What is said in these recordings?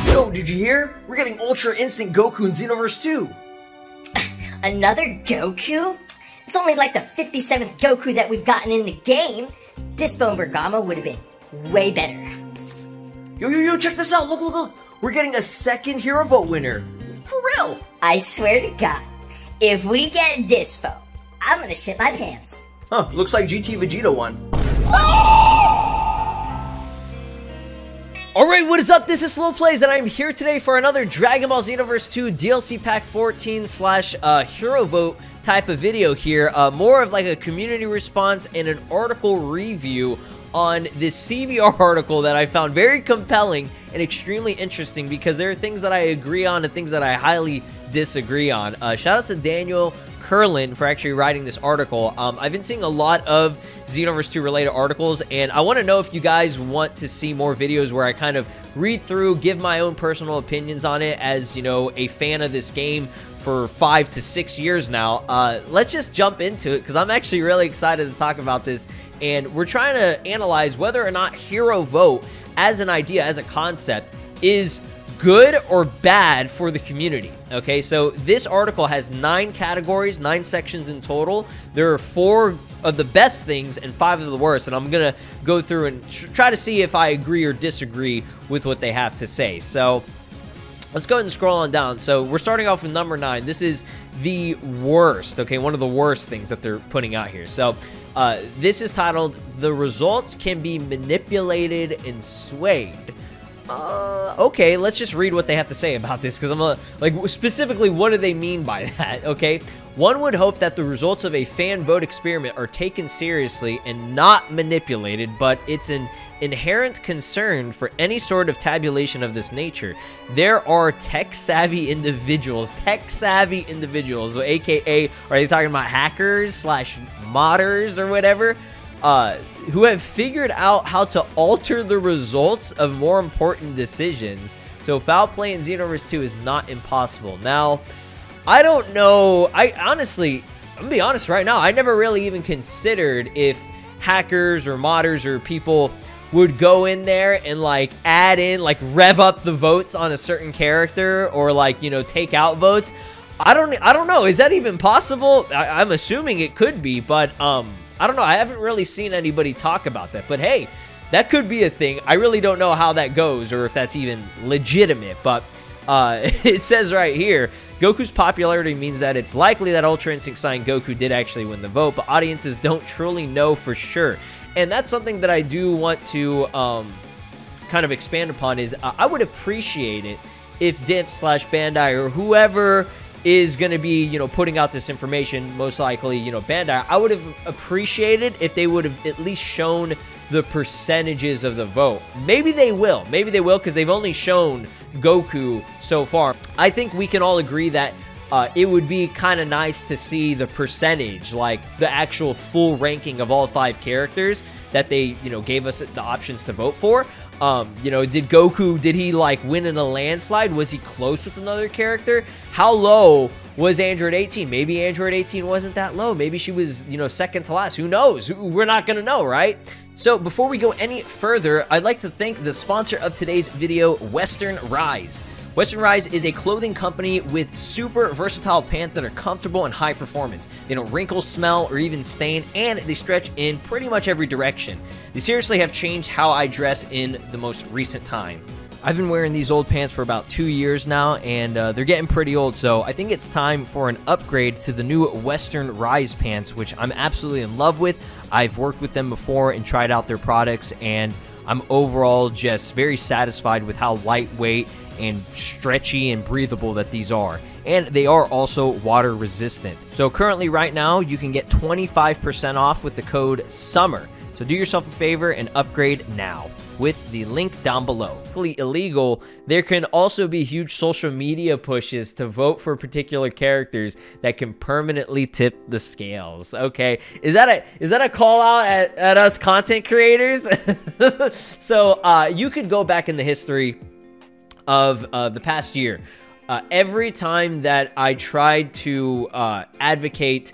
Yo, did you hear? We're getting Ultra Instinct Goku in Xenoverse 2. Another Goku? It's only like the 57th Goku that we've gotten in the game. Dispo and Bergamo would have been way better. Yo, check this out. Look. We're getting a second Hero Vote winner. For real. I swear to God, if we get Dispo, I'm gonna shit my pants. Huh, looks like GT Vegeta won. Alright, what is up? This is Slow Plays, and I'm here today for another Dragon Ball Xenoverse 2 DLC Pack 14 / Hero Vote type of video here. More of like a community response and an article review on this CBR article that I found very compelling and extremely interesting because there are things that I agree on and things that I highly disagree on. Shout out to Daniel Curlin for actually writing this article. I've been seeing a lot of Xenoverse 2 related articles, and I want to know if you guys want to see more videos where I kind of read through, give my own personal opinions on it as, you know, a fan of this game for 5 to 6 years now. Let's just jump into it because I'm actually really excited to talk about this, and we're trying to analyze whether or not Hero Vote as an idea, as a concept, is good or bad for the community. Okay, so this article has 9 categories, 9 sections in total. There are 4 of the best things and 5 of the worst, and I'm gonna go through and try to see if I agree or disagree with what they have to say. So let's go ahead and scroll on down. So we're starting off with number 9. This is the worst, okay, one of the worst things that they're putting out here. So this is titled, "The Results Can Be Manipulated and Swayed." Okay, let's just read what they have to say about this, because I'm like, specifically, what do they mean by that? Okay, one would hope that the results of a fan vote experiment are taken seriously and not manipulated, but it's an inherent concern for any sort of tabulation of this nature. There are tech-savvy individuals, aka, are they talking about hackers / modders or whatever, who have figured out how to alter the results of more important decisions. So foul play in Xenoverse 2 is not impossible. Now, I don't know. Honestly, I'm gonna be honest right now, I never really even considered if hackers or modders or people would go in there and like add in, like rev up the votes on a certain character or like, you know, take out votes. I don't know. Is that even possible? I'm assuming it could be, but I don't know. I haven't really seen anybody talk about that, but hey, that could be a thing. I really don't know how that goes or if that's even legitimate, but it says right here, Goku's popularity means that it's likely that Ultra Instinct Sign Goku did actually win the vote, but audiences don't truly know for sure. And that's something that I do want to kind of expand upon is I would appreciate it if Dip / Bandai or whoever is going to be, you know, putting out this information, most likely, you know, Bandai, I would have appreciated if they would have at least shown the percentages of the vote. Maybe they will because they've only shown Goku so far. I think we can all agree that it would be kind of nice to see the percentage, like the actual full ranking of all 5 characters that they, you know, gave us the options to vote for. You know, did he like win in a landslide? Was he close with another character? How low was Android 18? Maybe Android 18 wasn't that low. Maybe she was, you know, second to last. Who knows? We're not gonna know, right? So before we go any further, I'd like to thank the sponsor of today's video, Western Rise. Western Rise is a clothing company with super versatile pants that are comfortable and high performance. They don't wrinkle, smell, or even stain, and they stretch in pretty much every direction. They seriously have changed how I dress in the most recent time. I've been wearing these old pants for about 2 years now, and they're getting pretty old, so I think it's time for an upgrade to the new Western Rise pants, which I'm absolutely in love with. I've worked with them before and tried out their products, and I'm overall just very satisfied with how lightweight and stretchy and breathable that these are. And they are also water resistant. So currently right now you can get 25% off with the code SUMMER. So do yourself a favor and upgrade now with the link down below. Illegal, there can also be huge social media pushes to vote for particular characters that can permanently tip the scales. Okay, is that a call out at us content creators? So you could go back in the history of the past year. Every time that I tried to advocate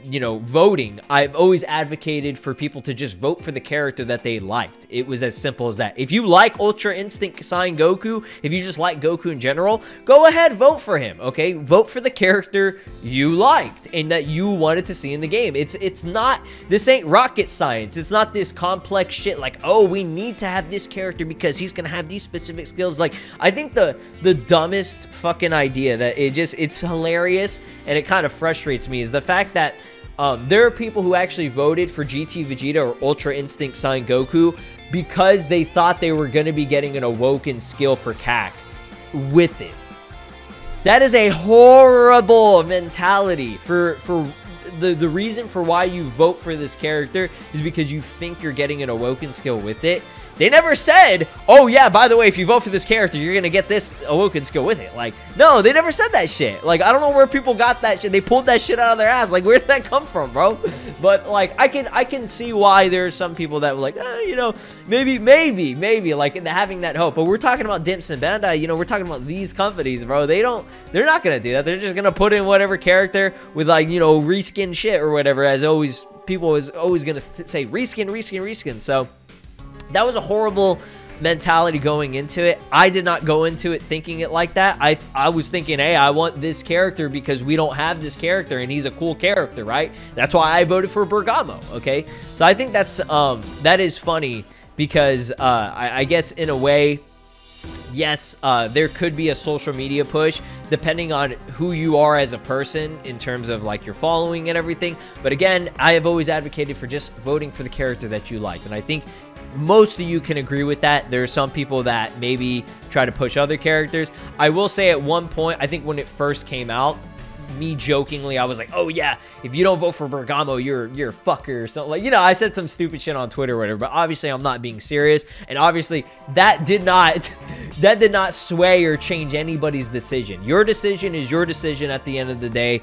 you know, voting, I've always advocated for people to just vote for the character that they liked. It was as simple as that. If you like Ultra Instinct Sign Goku, if you just like Goku in general, go ahead, vote for him, okay? Vote for the character you liked and that you wanted to see in the game. It's not, this ain't rocket science. It's not this complex shit like, oh, we need to have this character because he's gonna have these specific skills. Like, I think the dumbest fucking idea that it's hilarious and it kind of frustrates me is the fact that there are people who actually voted for GT Vegeta or Ultra Instinct Sign Goku because they thought they were going to be getting an awoken skill for CAC with it. That is a horrible mentality. For the reason for why you vote for this character is because you think you're getting an awoken skill with it. They never said, oh yeah, by the way, if you vote for this character, you're gonna get this awoken skill with it. Like, no, they never said that shit. Like, I don't know where people got that shit. They pulled that shit out of their ass. Like, where did that come from, bro? But like, I can see why there's some people that were like, you know, maybe, like having that hope. But we're talking about Dimps and Bandai. You know, we're talking about these companies, bro. They're not gonna do that. They're just gonna put in whatever character with, like, you know, reskin shit or whatever. As always, people is always gonna say reskin. So that was a horrible mentality going into it. I did not go into it thinking it like that. I was thinking, hey, I want this character because we don't have this character and he's a cool character, right? That's why I voted for Bergamo, okay? So I think that's that is funny because I guess in a way, yes, there could be a social media push depending on who you are as a person in terms of like your following and everything. But again, I have always advocated for just voting for the character that you like, and I think most of you can agree with that. There are some people that maybe try to push other characters. I will say at one point, I think when it first came out, me jokingly, I was like, oh yeah, if you don't vote for Bergamo, you're a fucker or something. Like, you know, I said some stupid shit on Twitter or whatever, but obviously I'm not being serious. And obviously that did not sway or change anybody's decision. Your decision is your decision at the end of the day.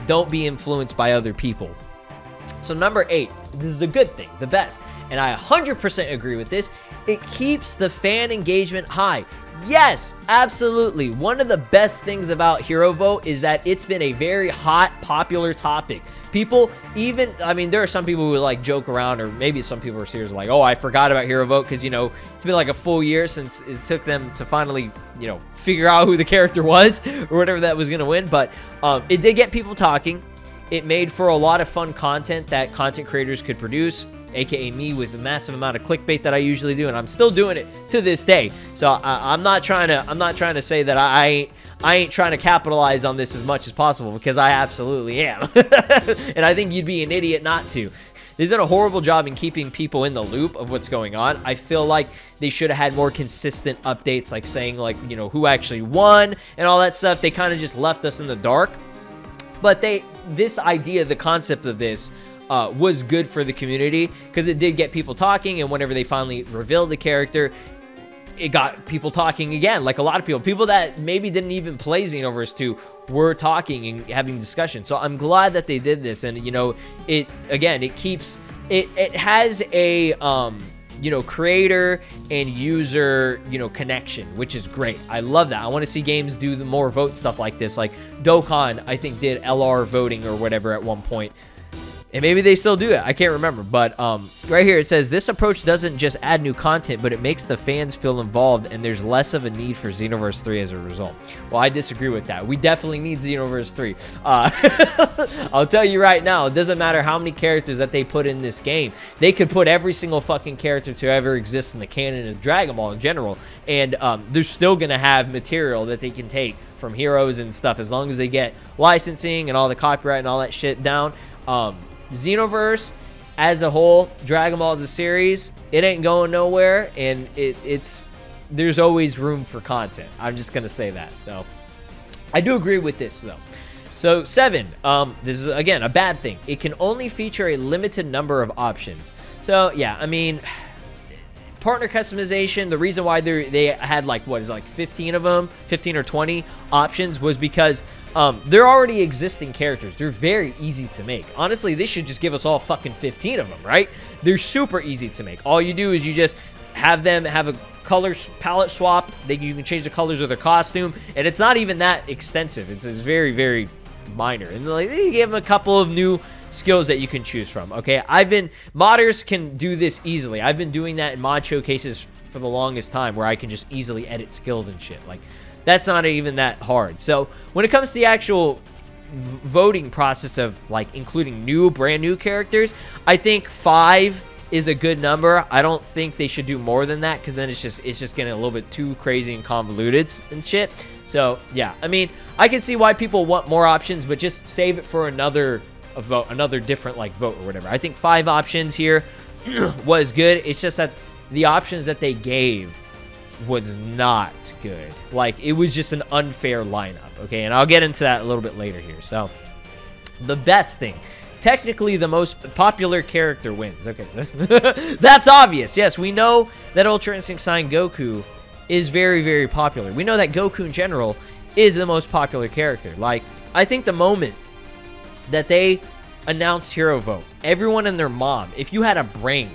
Don't be influenced by other people. So number 8, this is the good thing, the best, and I 100% agree with this. It keeps the fan engagement high. Yes, absolutely. One of the best things about Hero Vote is that it's been a very hot, popular topic. People even, I mean, there are some people who like joke around, or maybe some people are serious like, oh, I forgot about Hero Vote because, you know, it's been like a full year since it took them to finally, you know, figure out who the character was or whatever that was going to win. But it did get people talking. It made for a lot of fun content that content creators could produce, aka me, with a massive amount of clickbait that I usually do, and I'm still doing it to this day. So I'm not trying to say that I ain't trying to capitalize on this as much as possible, because I absolutely am. And I think you'd be an idiot not to. They've done a horrible job in keeping people in the loop of what's going on. I feel like they should have had more consistent updates, like saying, like, you know, who actually won and all that stuff. They kind of just left us in the dark. But this idea, the concept of this was good for the community because it did get people talking, and whenever they finally revealed the character, it got people talking again. Like a lot of people that maybe didn't even play Xenoverse 2 were talking and having discussion. So I'm glad that they did this, and you know, it keeps it has a you know, creator and user, you know, connection, which is great. I love that. I want to see games do the more vote stuff like this. Like Dokkan, I think, did LR voting or whatever at one point. And maybe they still do it. I can't remember. But right here it says, this approach doesn't just add new content, but it makes the fans feel involved, and there's less of a need for Xenoverse 3 as a result. Well, I disagree with that. We definitely need Xenoverse 3. I'll tell you right now, it doesn't matter how many characters that they put in this game. They could put every single fucking character to ever exist in the canon of Dragon Ball in general, and they're still going to have material that they can take from heroes and stuff, as long as they get licensing and all the copyright and all that shit down. Xenoverse as a whole, Dragon Ball as a series, it ain't going nowhere, and there's always room for content. I'm just gonna say that. So I do agree with this though. So 7, this is again a bad thing. It can only feature a limited number of options. So yeah, I mean, partner customization, the reason why they had like, what is it, like 15 of them, 15 or 20 options, was because they're already existing characters. They're very easy to make. Honestly, they should just give us all fucking 15 of them, right? They're super easy to make. All you do is you just have them have a color palette swap. You can change the colors of their costume, and it's not even that extensive. It's very, very minor. And like, they gave him a couple of new skills that you can choose from. Okay, modders can do this easily. I've been doing that in mod showcases for the longest time, where I can just easily edit skills and shit. Like, that's not even that hard. So when it comes to the actual voting process of like including brand new characters, I think 5 is a good number. I don't think they should do more than that, because then it's just getting a little bit too crazy and convoluted and shit. So yeah, I mean, I can see why people want more options, but just save it for another vote, another different like vote or whatever. I think 5 options here was good. It's just that the options that they gave was not good. Like, it was just an unfair lineup. Okay, and I'll get into that a little bit later here. So the best thing, technically the most popular character wins. Okay, that's obvious. Yes, we know that Ultra Instinct Sign Goku is very, very popular. We know that Goku in general is the most popular character. Like, I think the moment that they announced Hero Vote, everyone and their mom, if you had a brain,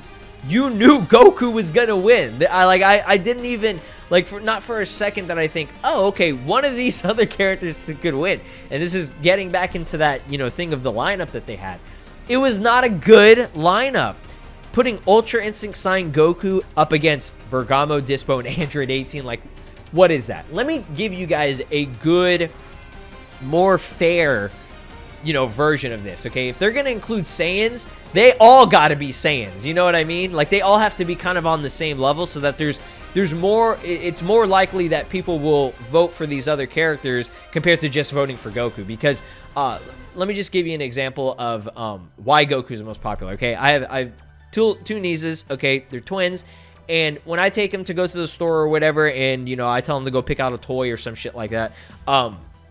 you knew Goku was gonna win. I didn't even like, not for a second that I think, oh, okay, one of these other characters could win. And this is getting back into that, you know, thing of the lineup that they had. It was not a good lineup. Putting Ultra Instinct Sign Goku up against Bergamo, Dispo, and Android 18, like, what is that? Let me give you guys a good, more fair, you know, version of this, okay? If they're gonna include Saiyans, they all gotta be Saiyans, you know what I mean? Like, they all have to be kind of on the same level, so that there's more, it's more likely that people will vote for these other characters compared to just voting for Goku. Because let me just give you an example of why Goku is the most popular. Okay, I have two nieces. Okay, they're twins, and when I take them to go to the store or whatever, and you know, I tell them to go pick out a toy or some shit like that,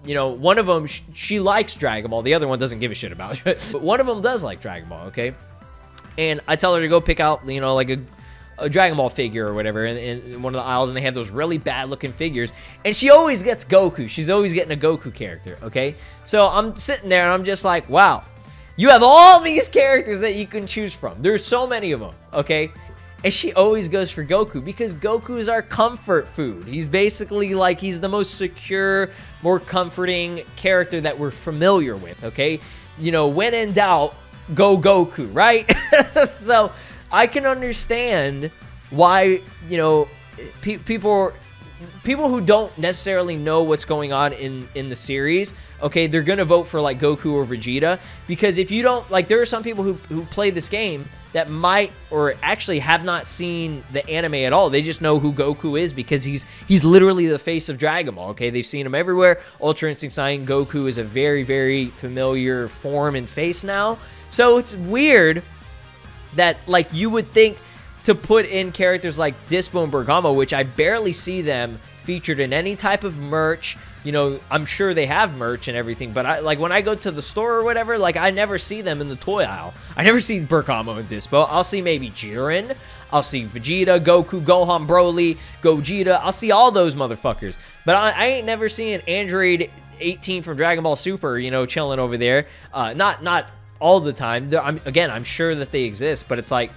you know, one of them, she likes Dragon Ball. The other one doesn't give a shit about it. But one of them does like Dragon Ball, okay? And I tell her to go pick out, you know, like a Dragon Ball figure or whatever in one of the aisles, and they have those really bad-looking figures. And she always gets Goku. She's always getting a Goku character, okay? So I'm sitting there, and I'm just like, wow. You have all these characters that you can choose from. There's so many of them, okay? And she always goes for Goku because Goku is our comfort food. He's basically like, he's the most secure, more comforting character that we're familiar with, okay? You know, when in doubt, go Goku, right? So I can understand why, you know, people who don't necessarily know what's going on in the series, okay, they're gonna vote for like Goku or Vegeta, because if you don't, like, there are some people who play this game that might or actually have not seen the anime at all. They just know who Goku is because he's literally the face of Dragon Ball, okay? They've seen him everywhere. Ultra Instinct Sign Goku is a very, very familiar form and face now. So it's weird that, like, you would think to put in characters like Dispo and Bergamo, which I barely see them featured in any type of merch. You know, I'm sure they have merch and everything, but like, when I go to the store or whatever, like, I never see them in the toy aisle. I never see Bergamo and Dispo. I'll see maybe Jiren. I'll see Vegeta, Goku, Gohan, Broly, Gogeta. I'll see all those motherfuckers. But I ain't never seen Android 18 from Dragon Ball Super, you know, chilling over there. Not all the time. I'm sure that they exist, but it's like,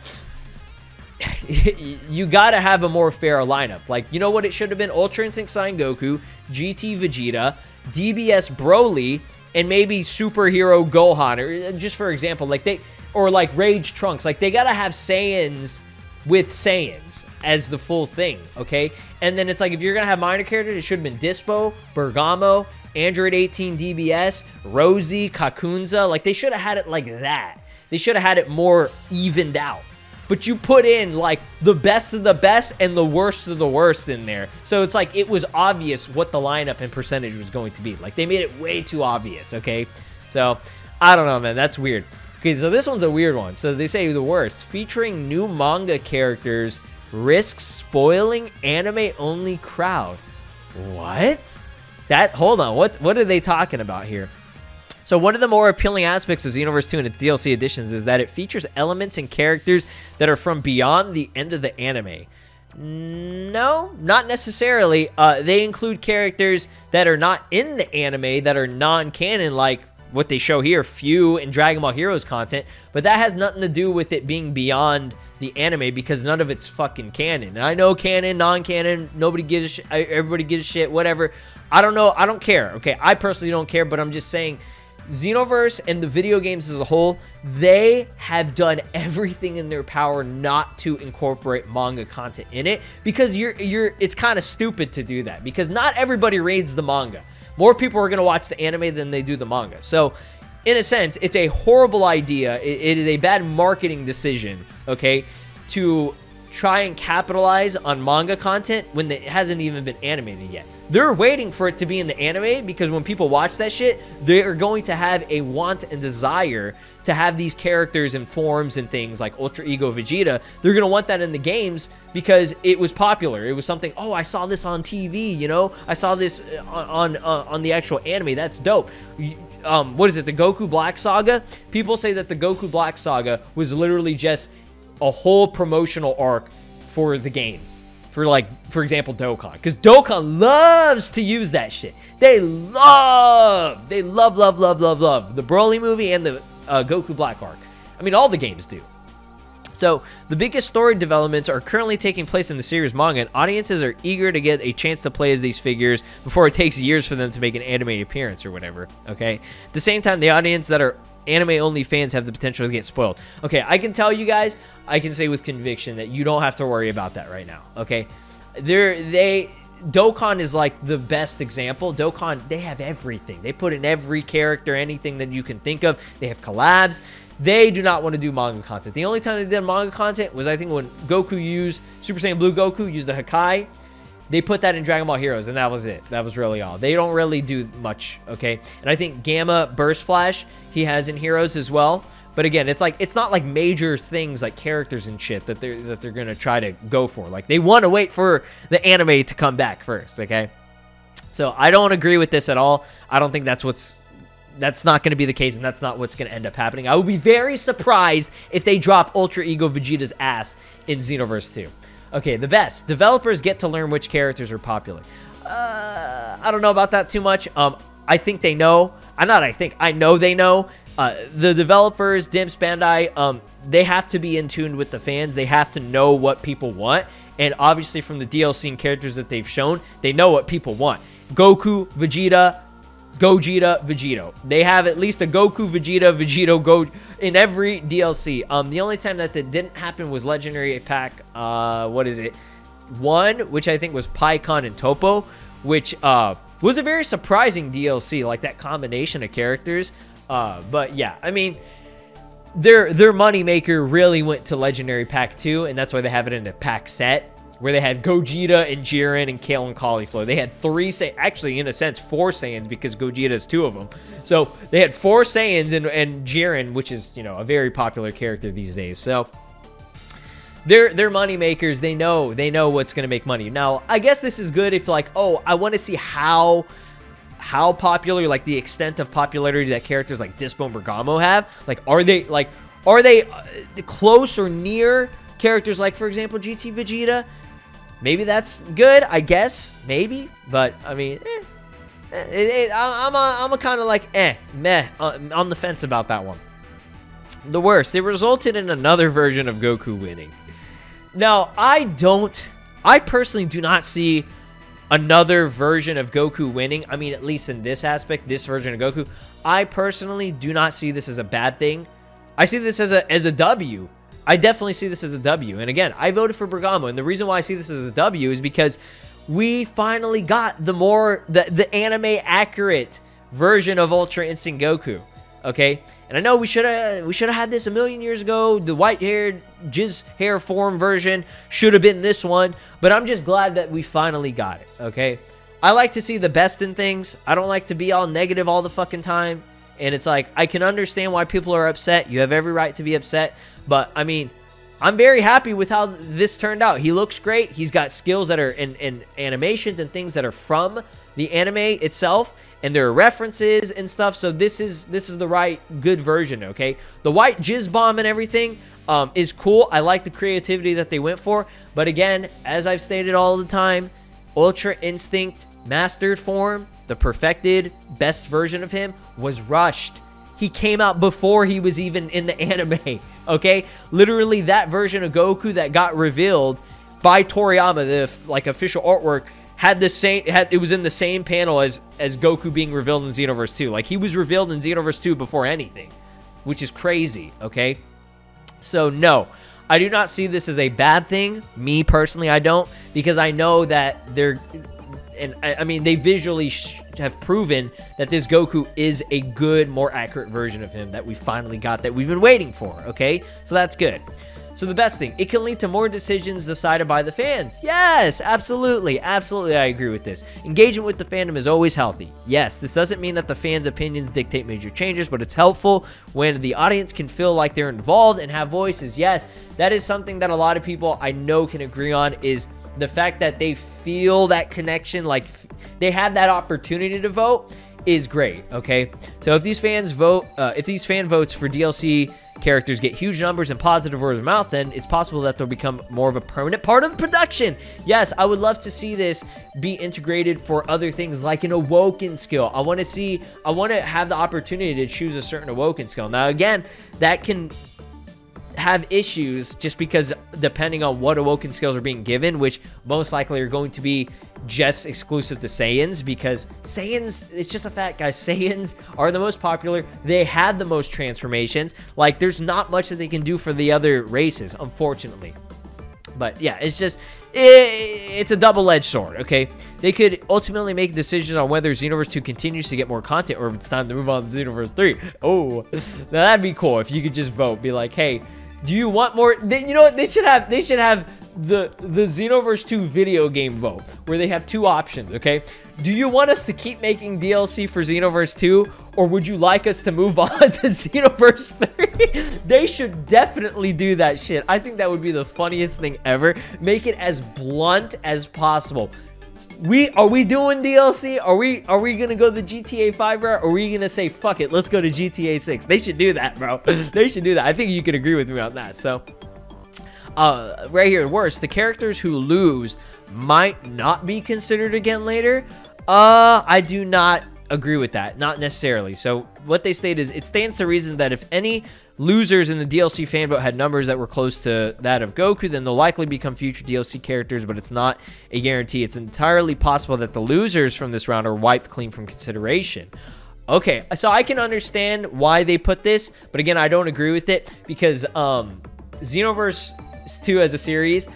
you gotta have a more fair lineup. Like, you know what it should have been? Ultra Instinct Sign Goku, GT Vegeta, DBS Broly, and maybe Superhero Gohan, or just for example, like or like Rage Trunks. Like, they gotta have Saiyans with Saiyans as the full thing, okay? And then it's like, if you're gonna have minor characters, it should have been Dispo, Bergamo, Android 18 DBS, Rosie, Kakunza. Like, they should have had it like that. They should have had it more evened out. But you put in, like, the best of the best and the worst of the worst in there. So it's like, it was obvious what the lineup and percentage was going to be. Like, they made it way too obvious, okay? So, I don't know, man. That's weird. Okay, so this one's a weird one. So they say the worst. Featuring new manga characters risks spoiling anime-only crowd. What? Hold on. What are they talking about here? So one of the more appealing aspects of Xenoverse 2 and its DLC editions is that it features elements and characters that are from beyond the end of the anime. No, not necessarily. They include characters that are not in the anime, that are non-canon, like what they show here, Few and Dragon Ball Heroes content, but that has nothing to do with it being beyond the anime because none of it's fucking canon. And I know canon, non-canon, nobody gives a shit, everybody gives a shit, whatever. I don't know, I don't care, okay? I personally don't care, but I'm just saying, Xenoverse and the video games as a whole, they have done everything in their power not to incorporate manga content in it, because it's kind of stupid to do that, because not everybody reads the manga. More people are going to watch the anime than they do the manga. So in a sense, it's a horrible idea. It is a bad marketing decision, okay, to try and capitalize on manga content when it hasn't even been animated yet. They're waiting for it to be in the anime, because when people watch that shit, they are going to have a want and desire to have these characters and forms and things like Ultra Ego Vegeta. They're going to want that in the games because it was popular. It was something, oh, I saw this on TV, you know? I saw this on the actual anime. That's dope. What is it? The Goku Black Saga? People say that the Goku Black Saga was literally just a whole promotional arc for the games. For, like, for example, Dokkan. Because Dokkan loves to use that shit. They love the Broly movie and the Goku Black arc. I mean, all the games do. So, the biggest story developments are currently taking place in the series manga, and audiences are eager to get a chance to play as these figures before it takes years for them to make an anime appearance or whatever, okay? At the same time, the audience that are anime-only fans have the potential to get spoiled. Okay, I can tell you guys, I can say with conviction that you don't have to worry about that right now, okay? Dokkan is like the best example. Dokkan, they have everything. They put in every character, anything that you can think of. They have collabs. They do not want to do manga content. The only time they did manga content was, I think, when Goku used, Super Saiyan Blue Goku used the Hakai. They put that in Dragon Ball Heroes, and that was it. That was really all. They don't really do much, okay? And I think Gamma Burst Flash, he has in Heroes as well. But again, it's like, it's not like major things like characters and shit that they're gonna try to go for. Like, they want to wait for the anime to come back first, okay? So I don't agree with this at all. I don't think that's not going to be the case, and that's not what's going to end up happening. I would be very surprised if they drop Ultra Ego Vegeta's ass in Xenoverse 2. Okay, the best. Developers get to learn which characters are popular. I don't know about that too much. I think they know. I know they know. The developers, Dimps, Bandai, they have to be in tune with the fans. They have to know what people want. And obviously from the DLC and characters that they've shown, they know what people want. Goku, Vegeta, Gogeta, Vegito. They have at least a Goku, Vegeta, Vegito, Go in every DLC. The only time that didn't happen was Legendary Pack, what is it? 1, which I think was Pikkon and Topo, which was a very surprising DLC, like that combination of characters. But yeah, I mean, their moneymaker really went to Legendary Pack 2, and that's why they have it in the pack set, where they had Gogeta and Jiren and Kale and Cauliflower. They had 3 actually, in a sense, 4 Saiyans, because Gogeta is 2 of them. So they had 4 Saiyans and Jiren, which is, you know, a very popular character these days. So they're money makers. They know what's going to make money. Now, I guess this is good if, like, oh, I want to see how popular, like the extent of popularity that characters like Dispo and Bergamo have. Like, are they close or near characters like, for example, GT Vegeta? Maybe that's good, I guess, maybe. But I mean, I'm a kind of like meh on the fence about that one. The worst, it resulted in another version of Goku winning. Now, I personally do not see another version of Goku winning. I mean, at least in this aspect, this version of Goku, I personally do not see this as a bad thing. I see this as a W. I definitely see this as a W. And again, I voted for Bergamo, and the reason why I see this as a W is because we finally got the anime accurate version of Ultra Instinct Goku. Okay, and I know we should have had this a million years ago. The white-haired jizz hair form version should have been this one, but I'm just glad that we finally got it. Okay, I like to see the best in things. I don't like to be all negative all the fucking time. And it's like, I can understand why people are upset. You have every right to be upset. But, I mean, I'm very happy with how this turned out. He looks great. He's got skills that are in animations and things that are from the anime itself. And there are references and stuff. So this is the right, good version, okay? The white jizz bomb and everything is cool. I like the creativity that they went for. But again, as I've stated all the time, Ultra Instinct Mastered form, the perfected best version of him, was rushed. He came out before he was even in the anime, okay? Literally, that version of Goku that got revealed by Toriyama, the like official artwork, had the same, it was in the same panel as Goku being revealed in Xenoverse 2. Like, he was revealed in Xenoverse 2 before anything, which is crazy, okay? So, no, I do not see this as a bad thing. Me, personally, I don't, because I know that they're, and I mean, they visually have proven that this Goku is a good, more accurate version of him that we finally got, that we've been waiting for, okay? So that's good. So the best thing, it can lead to more decisions decided by the fans. Yes, absolutely. Absolutely, I agree with this. Engagement with the fandom is always healthy. Yes, this doesn't mean that the fans' opinions dictate major changes, but it's helpful when the audience can feel like they're involved and have voices. Yes, that is something that a lot of people I know can agree on, is the fact that they feel that connection, like they have that opportunity to vote, is great, okay? So if these fans vote, if these fan votes for DLC characters get huge numbers and positive word of mouth, then it's possible that they'll become more of a permanent part of the production. Yes, I would love to see this be integrated for other things, like an awoken skill. I want to have the opportunity to choose a certain awoken skill. Now, again, that can have issues just because depending on what awoken skills are being given, which most likely are going to be just exclusive to Saiyans, because Saiyans, it's just a fact, guys, Saiyans are the most popular. They have the most transformations. Like, there's not much that they can do for the other races, unfortunately. But yeah, it's just, it's a double-edged sword, okay? They could ultimately make decisions on whether Xenoverse 2 continues to get more content or if it's time to move on to Xenoverse 3. Oh, now that'd be cool if you could just vote, be like, hey, do you want more? You know what? They should have the Xenoverse 2 video game vote, where they have two options, okay? Do you want us to keep making DLC for Xenoverse 2, or would you like us to move on to Xenoverse 3? They should definitely do that shit. I think that would be the funniest thing ever. Make it as blunt as possible. Are we doing DLC? Are we gonna go the GTA 5 route, or are we gonna say fuck it, let's go to GTA 6? They should do that, bro. They should do that. I think you could agree with me on that. So right here, worse, the characters who lose might not be considered again later. I do not agree with that, not necessarily. So what they state is, it stands to reason that if any losers in the DLC fan vote had numbers that were close to that of Goku, then they'll likely become future DLC characters, but it's not a guarantee. It's entirely possible that the losers from this round are wiped clean from consideration. Okay, so I can understand why they put this, but again, I don't agree with it, because Xenoverse 2 as a series,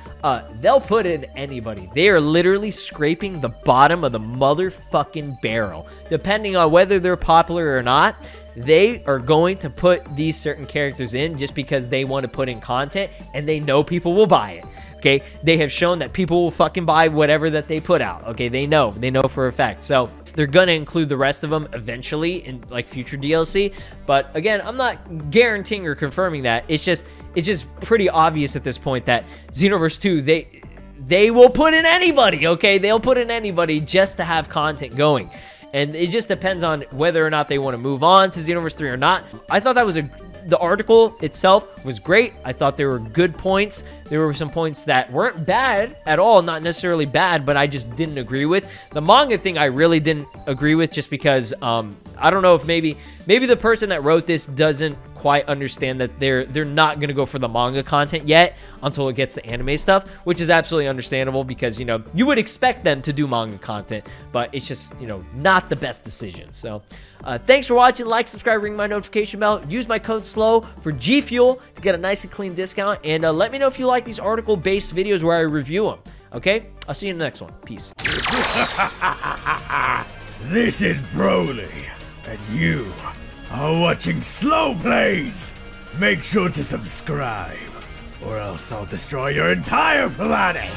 they'll put in anybody. They are literally scraping the bottom of the motherfucking barrel. Depending on whether they're popular or not, they are going to put these certain characters in just because they want to put in content and they know people will buy it. Okay, they have shown that people will fucking buy whatever that they put out. Okay, they know for a fact. So they're gonna include the rest of them eventually in like future DLC. But again, I'm not guaranteeing or confirming that. It's just pretty obvious at this point that Xenoverse 2, they will put in anybody. Okay, they'll put in anybody just to have content going. And it just depends on whether or not they want to move on to Xenoverse 3 or not. I thought that was the article itself was great. I thought there were good points. There were some points that weren't bad at all, not necessarily bad, but I just didn't agree with. The manga thing I really didn't agree with, just because I don't know if maybe the person that wrote this doesn't quite understand that they're not going to go for the manga content yet until it gets the anime stuff, which is absolutely understandable, because, you know, you would expect them to do manga content, but it's just, you know, not the best decision. So thanks for watching. Like, subscribe, ring my notification bell, use my code SLOW for G Fuel to get a nice and clean discount, and let me know if you like these article based videos where I review them. Okay, I'll see you in the next one. Peace. This is Broly, and you are watching Slow Plays. Make sure to subscribe, or else I'll destroy your entire planet.